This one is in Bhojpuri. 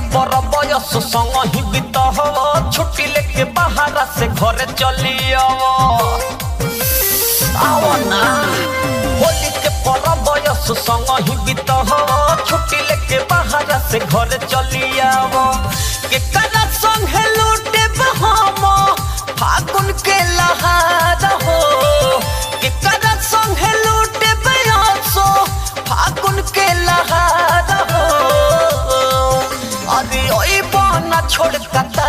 संग ही बीत हो छुट्टी लेके बाहर से घर चली आओ ना होली के परब संग ही बीत हो छुट्टी लेके बाहर से घर चली आओ के करा संग लूटे हम फागुन के लहार हो के करा संग लूटे बयासो फागुन के लहार हो अरे ओई बना छोड़ कता